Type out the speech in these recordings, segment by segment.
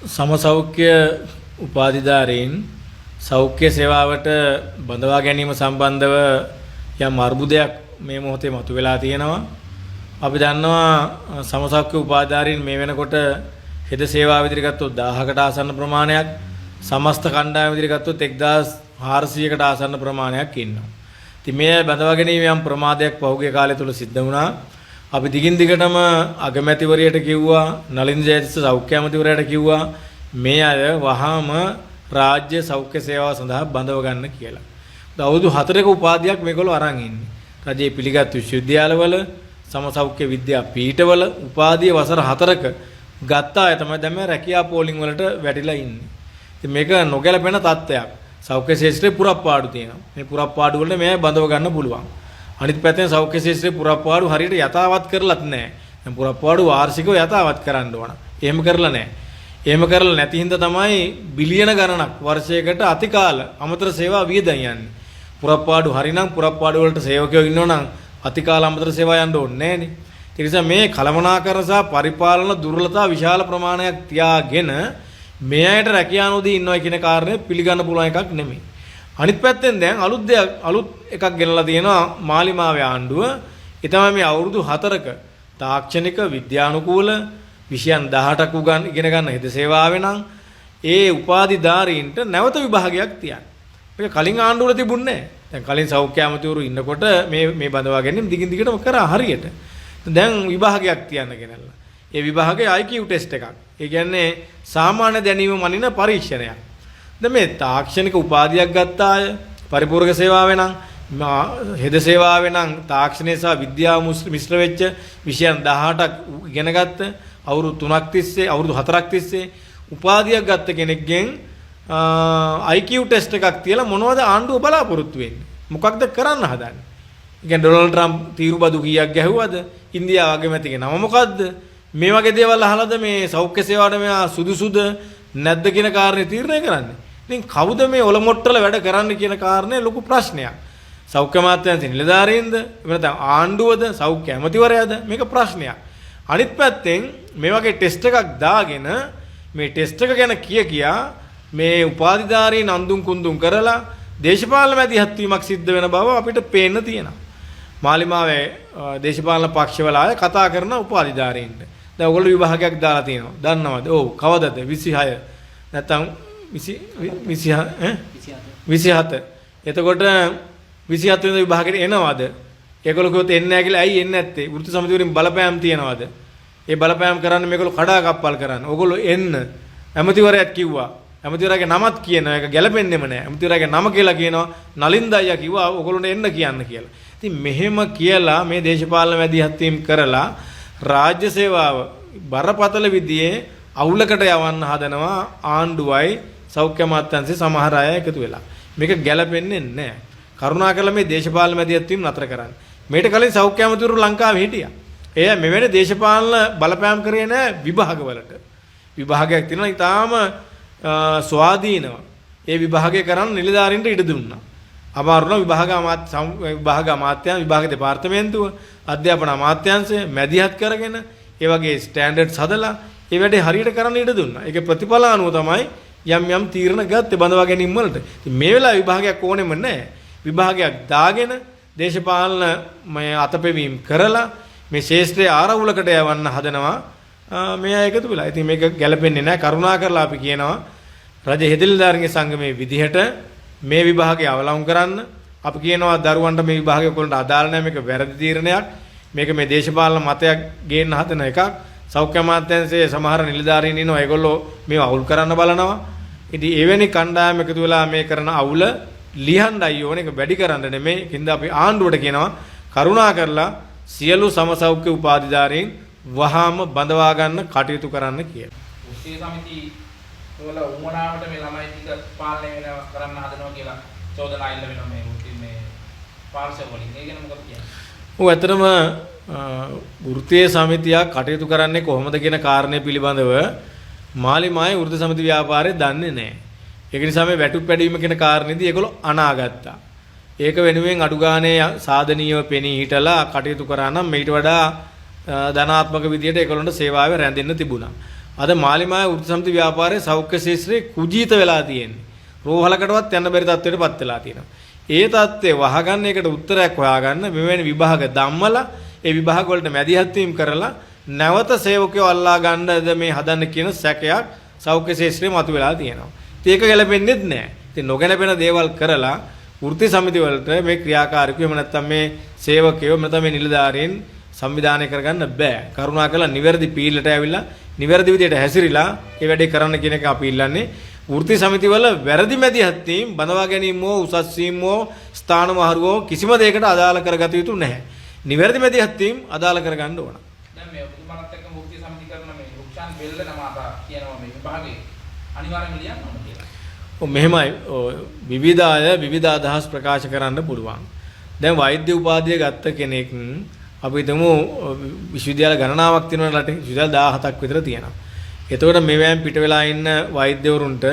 සමසෞඛ්‍ය උපාධිධාරීන් සෞඛ්‍ය සේවාවට බඳවා ගැනීම සම්බන්ධව යම් අර්බුදයක් මේ මොහොතේ මතුවලා තියෙනවා. අපි දන්නවා සමසෞඛ්‍ය උපාධිධාරීන් මේ වෙනකොට හෙද සේවාව විදිහට ගත්තොත් 1000කට ආසන්න ප්‍රමාණයක්, සමස්ත කණ්ඩායම විදිහට ගත්තොත් 1400කට ආසන්න ප්‍රමාණයක් ඉන්නවා. ඉතින් මේ බඳවා ගැනීම යම් ප්‍රමාදයක් පහුගිය කාලය තුල සිද්ධ වුණා. අපි දිගින් දිගටම අගමැතිවරයාට කිව්වා, නලින් ජයතිස්ස සෞඛ්‍ය ඇමතිවරයාට කිව්වා මේ අය වහාම රාජ්‍ය සෞඛ්‍ය සේවාව සඳහා බඳව ගන්න කියලා. අවුරුදු 4ක උපාධියක් මේගොල්ලෝ අරන් ඉන්නේ. රජයේ පිළිගත් විශ්වවිද්‍යාලවල, සමසෞඛ්‍ය විද්‍යා පීඨවල උපාධිය වසර 4ක ගත්ත අය තමයි දැන් මේ රැකියා පෝලිං වලට වැටිලා ඉන්නේ. ඉතින් මේක නොගැලපෙන තත්ත්වයක්. සෞඛ්‍ය ශාස්ත්‍රයේ පුරප්පාඩු තියෙනවා. මේ පුරප්පාඩු වලට මේ බඳව ගන්න පුළුවන්. අනිත් පැත්තෙන් සෞඛ්‍ය ශාස්ත්‍රයේ පුරප්පාඩු හරියට යථාවත් කරලත් නැහැ. දැන් පුරප්පාඩු වාර්ෂිකව යථාවත් කරන්න ඕන. එහෙම කරලා නැහැ. එහෙම කරලා නැති හින්දා තමයි බිලියන ගණනක් වර්ෂයකට අතිකාල අමතර සේවා වියදම් යන්නේ. පුරප්පාඩු හරිනම් පුරප්පාඩු වලට සේවකයෝ ඉන්නවනම් අතිකාල අමතර සේවා යන්න ඕනේ නැහනේ. ඒ නිසා මේ කළමනාකරණ සහ පරිපාලන දුර්වලතා විශාල ප්‍රමාණයක් තියාගෙන මේ අයට රැකියාව නොදී ඉන්නවා කියන කාරණය පිළිගන්න පුළුවන් එකක් නෙමෙයි. අනිත් පැත්තෙන් දැන් අලුත් එකක් ගෙනලා තියෙනවා මාලිමාවේ ආණ්ඩුව. ඒ තමයි මේ අවුරුදු 4ක තාක්ෂණික විද්‍යානුකූල විෂයන් 18ක් ඉගෙන ගන්න හිත සේවාවේ නම් ඒ උපාධිධාරීන්ට නැවත විභාගයක් තියන්න. මේක කලින් ආණ්ඩුවල තිබුණේ නැහැ. දැන් කලින් සෞඛ්‍ය ඇමතිවරු ඉන්නකොට මේ බඳවා ගැනීම දිගින් දිගටම කරා හරියට. දැන් විභාගයක් තියන්න ගෙනල්ලා. ඒ විභාගයේ IQ ටෙස්ට් එකක්. ඒ කියන්නේ සාමාන්‍ය දැනීම මනින පරීක්ෂණයක්. දැන් මේ තාක්ෂණික උපාධියක් ගත්ත අය පරිපූර්ණක සේවාවේ නම් හෙද සේවාවේ නම් තාක්ෂණය සහ විද්‍යාව මිශ්‍ර වෙච්ච විෂයන් 18ක් ඉගෙන ගත්ත අවුරුදු 3ක් තිස්සේ අවුරුදු 4ක් තිස්සේ උපාධියක් ගත්ත කෙනෙක්ගෙන් IQ ටෙස්ට් එකක් තියලා මොනවද ආණ්ඩුව බලාපොරොත්තු වෙන්නේ? මොකක්ද කරන්න හදන්නේ? ඒ කියන්නේ ඩොනල්ඩ් ට්‍රම්ප් තීරුබදු කීයක් ගැහුවද? ඉන්දියාව අගමැතිගේ නම මොකද්ද? මේ වගේ දේවල් අහලාද මේ සෞඛ්‍ය සේවාවට මෙයා සුදුසුද නැද්ද කියන කාරණේ තීරණය කරන්නේ? ඉතින් කවුද මේ ඔලොමොට්ටල වැඩ කරන්න කියන කාරණේ ලොකු ප්‍රශ්නයක්. සෞඛ්‍ය අමාත්‍යාංශ නිලධාරීන්ද? එහෙම නැත්නම් ආණ්ඩුවද? සෞඛ්‍ය ඇමතිවරයාද? මේක ප්‍රශ්නයක්. අනිත් පැත්තෙන් මේ වගේ ටෙස්ට් එකක් දාගෙන මේ ටෙස්ට් එක ගැන කියා මේ උපාධිධාරීන් අඳුන් කුඳුන් කරලා දේශපාලන මැදිහත් වීමක් සිද්ධ වෙන බව අපිට පේන්න තියෙනවා. මාලිමාවේ දේශපාලන පක්ෂවල අය කතා කරන උපාධිධාරීන්ට. දැන් ඔයගොල්ලෝ විභාගයක් දාලා තියෙනවා. දන්නවද? ඔව්. කවදද? 26 නැත්නම් 27. එතකොට 27 වෙනි විභාගෙට එනවද? ඒගොල්ලෝ කිව්වොත් එන්නේ නැහැ කියලා. ඇයි එන්නේ නැත්තේ? වෘත්ති සමිති වලින් බලපෑම් තියනවද? ඒ බලපෑම් කරන්නේ මේගොල්ලෝ කඩාකප්පල් කරන්නේ. ඔයගොල්ලෝ එන්න. ඇමතිවරයාත් කිව්වා. ඇමතිවරයාගේ නමත් කියන එක ගැලපෙන්නෙම නැහැ. ඇමතිවරයාගේ නම කියලා කියනවා නලින්ද අයියා කිව්වා ඔයගොල්ලන්ට එන්න කියන්න කියලා. ඉතින් මෙහෙම කියලා මේ දේශපාලන මැදිහත් වීම කරලා රාජ්‍ය සේවාව බරපතල විදිහේ අවුලකට යවන්න හදනවා ආණ්ඩුවයි සෞඛ්‍ය අමාත්‍යාංශයේ සමහර අය එකතු වෙලා. මේක ගැලපෙන්නේ නැහැ. කරුණාකරලා මේ දේශපාලන මැදිහත් වීම නතර කරන්න. මේට කලින් සෞඛ්‍ය අමාත්‍යවරු ලංකාවේ හිටියා. එය මෙවැනි දේශපාලන බලපෑම් කරේ නැහැ විභාගවලට. විභාගයක් තියෙනවා ඊටාම ස්වාධීනව. ඒ විභාගය කරන්න නිලධාරීන්ට ඉඩ දුන්නා. අමාරුණ විභාග අමාත්‍යාංශ විභාග දෙපාර්තමේන්තුව අධ්‍යාපන අමාත්‍යාංශය මැදිහත් කරගෙන ඒ වගේ ස්ටෑන්ඩඩ්ස් හදලා ඒ වැඩේ හරියට කරන්න ඉඩ දුන්නා. ඒකේ ප්‍රතිඵල අනුව තමයි යම් තීරණ ගත්තේ බඳවා ගැනීම වලට. ඉතින් මේ වෙලාවේ විභාගයක් ඕනෙම නැහැ. විභාගයක් දාගෙන දේශපාලන මේ අතපෙවීම කරලා මේ ශේෂ්ත්‍රයේ ආරවුලකට යවන්න හදනවා මේ අය එකතු වෙලා. ඉතින් මේක ගැලපෙන්නේ නැහැ. කරුණාකරලා අපි කියනවා රජ හෙදිල්දාරගේ සංගමේ විදිහට මේ විභාගය අවලංගු කරන්න. අපි කියනවා දරුවන්ට මේ විභාගය වලට අදාළ නැහැ. මේක වැරදි තීරණයක්. මේක මේ දේශපාලන මතයක් ගේන්න හදන එකක්. සෞඛ්‍ය අමාත්‍යාංශයේ සමහර නිලධාරීන් ඉන්නවා. ඒගොල්ලෝ මේව අවුල් කරන්න බලනවා. ඉතින් එවැනි කණ්ඩායම් එකතු වෙලා මේ කරන අවුල ලියන්නයි ඕනේ. ඒක වැඩි කරන්න නෙමෙයි. කින්ද අපි ආණ්ඩුවට කියනවා කරුණාකරලා සියලු සමසෞඛ්‍ය උපාධිධාරීන් වහාම බඳවා ගන්න කටයුතු කරන්න කියලා. උස්සේ සමිති වල උමනාවට මේ ළමයි ටික පාලනය කරන්න හදනවා කියලා චෝදනා ඉල්ල වෙනවා මේ පාර්ශව වලින්. ඒ ගැන මොකද කියන්නේ? ඔව් ඇත්තටම වෘත්තීය සමිතියක් කටයුතු කරන්නේ කොහොමද කියන කාරණය පිළිබඳව මාලිමායේ වෘත්ති සමිති ව්‍යාපාරය දන්නේ නැහැ. ඒක නිසා මේ වැටුප් පැඩීම කියන කාරණේදී ඒගොල්ලෝ අනාගත්තා. ඒක වෙනුවෙන් අඩු ගානේ සාධනීයව පෙනී හිටලා කටයුතු කරා නම් මේට වඩා ධනාත්මක විදියට ඒගොල්ලන්ට සේවාවේ රැඳෙන්න තිබුණා. අද මාලිමාවේ වෘත්ති සමිති ව්‍යාපාරයේ සෞඛ්‍ය ශාස්ත්‍රයේ කුජීත වෙලා තියෙන්නේ. රෝහලකටවත් යන්න බැරි තත්ත්වයකටපත් වෙලා තියෙනවා. ඒ தත්ත්වේ වහගන්න එකට උත්තරයක් හොයාගන්න මෙවැනි විභාග ධම්මලා ඒ විභාග වලට මැදිහත් වීම කරලා නැවත සේවකයෝ අල්ලා ගන්නද මේ හදන්න කියන සැකයක් සෞඛ්‍ය ශාස්ත්‍රයේ මතුවලා තියෙනවා. ඒක ගැලපෙන්නේ නැහැ. ඉතින් නොගැලපෙන දේවල් කරලා වෘත්ති සමිති වලට මේ ක්‍රියාකාරීකව එහෙම නැත්නම් මේ සේවකයෝ එහෙම නැත්නම් මේ නිලධාරීන් සංවිධානය කරගන්න බෑ. කරුණාකරලා නිවැරදි පීල්ලට ඇවිල්ලා නිවැරදි විදිහට හැසිරීලා ඒ වැඩේ කරන්න කියන එක අපි ඉල්ලන්නේ. වෘත්ති සමිති වල වැරදි මැදිහත් වීම බඳවා ගැනීම හෝ උසස් වීම හෝ ස්ථාන මහරුවෝ කිසිම දෙයකට අදාළ කරගත යුතු නැහැ. නිවැරදි මැදිහත් වීම අදාළ කරගන්න ඕන. දැන් මේ ඔබතුමාලත් එක්ක වෘත්ති සමිති කරන මේ රුක්ෂාන් බෙල්ල නම අතා කියනවා මේ විභාගේ අනිවාර්යයෙන්ම ලියන්න ඕන කියලා. ඔව් මෙහෙමයි විවිධ අය විවිධ අදහස් ප්‍රකාශ කරන්න පුළුවන්. දැන් වෛද්‍ය උපාධිය ගත්ත කෙනෙක් අපි හිතමු විශ්වවිද්‍යාල ගණනාවක් තියෙනවා රටේ විශ්වවිද්‍යාල 17ක් විතර තියෙනවා. එතකොට මෙවැයන් පිට වෙලා ඉන්න වෛද්‍යවරුන්ට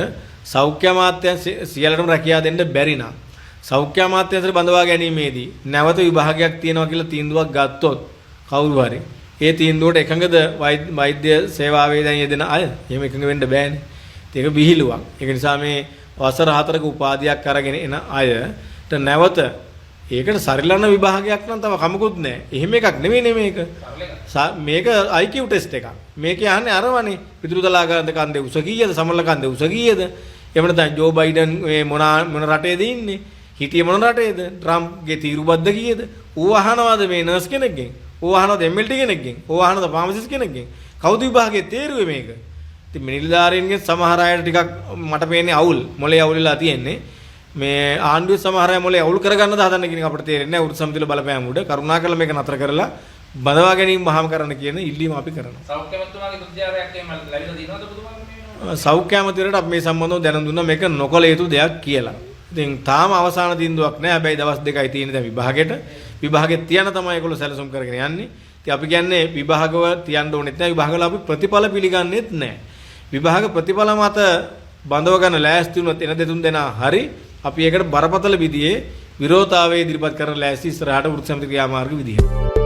සෞඛ්‍ය අමාත්‍යාංශ සියල්ලටම රැකියාව දෙන්න බැරි නම් සෞඛ්‍ය අමාත්‍යාංශයට බඳවා ගැනීමේදී නැවත විභාගයක් තියෙනවා කියලා තීන්දුවක් ගත්තොත් කවුරු හරි ඒ තීන්දුවට එකඟද වෛද්‍ය සේවාවේ දැන් යෙදෙන අය? එහෙම එකඟ වෙන්න බෑනේ. ඒක විහිළුවක්. ඒක නිසා මේ වසර 4ක උපාධියක් අරගෙන එන අයට නැවත ඒකට සරිලන විභාගයක් නම් තව කමකුත් නැහැ. එහෙම එකක් නෙවෙයිනේ මේක. මේක IQ ටෙස්ට් එකක්. මේක යන්නේ අරවනේ. පිටුරුතලාගාරද කන්දේ උස කීයද? සමරල කන්දේ උස කීයද? එහෙම නැත්නම් ජෝ බයිඩන් මේ මොන රටේද ඉන්නේ? හිටියේ මොන රටේද? ට්‍රම්ප්ගේ තීරුබද්ද කීයද? ඌ අහනවාද මේ නර්ස් කෙනෙක්ගෙන්? ඌ අහනවාද MLT කෙනෙක්ගෙන්? ඌ අහනවාද ෆාමසිස්ට් කෙනෙක්ගෙන්? කවුද විභාගයේ තේරුවේ මේක? ඉතින් මිනිල්දාරින්ගේ සමහර අයට ටිකක් මට පේන්නේ අවුල් මොලේ අවුල්ලා තියෙන්නේ. මේ ආණ්ඩුවේ සමහර අය මොලේ අවුල් කරගන්නද හදන්න කියන එක අපිට තේරෙන්නේ නැහැ. වෘත්ති සමිතිවල බලපෑම උඩ කරුණාකරලා මේක නතර කරලා බඳවා ගැනීම වහම කරන්න කියන ඉල්ලීම අපි කරනවා. සෞඛ්‍ය මන්ත්‍රණාලයේ ප්‍රතිචාරයක් එහෙම ලැබිලා තියෙනවද ඔබතුමාට? සෞඛ්‍ය අමාත්‍යාංශයට අපි මේ සම්බන්ධව දැනුම් දුන්නා මේක නොකළ යුතු දෙයක් කියලා. ඉතින් තාම අවසාන තීන්දුවක් නැහැ. හැබැයි දවස් දෙකයි තියෙන්නේ දැන් විභාගෙට. විභාගෙත් තියන තමයි ඒගොල්ලෝ සැලසුම් කරගෙන යන්නේ. ඉතින් අපි කියන්නේ විභාගව තියන්න ඕනෙත් නැහැ. විභාගවල අපි ප්‍රතිඵල පිළිගන්නෙත් නැහැ. විභාග ප්‍රතිඵල මත බඳව ගන්න ලෑස්ති වුණොත් එන දෙතුන් දෙනා හරි අපි ඒකට බරපතල විදිහේ විරෝධතාවය ඉදිරිපත් කරන ලෑස්ති ඉස්සරහට වෘත්ති සමිති ක්‍රියාමාර්ග විදිහට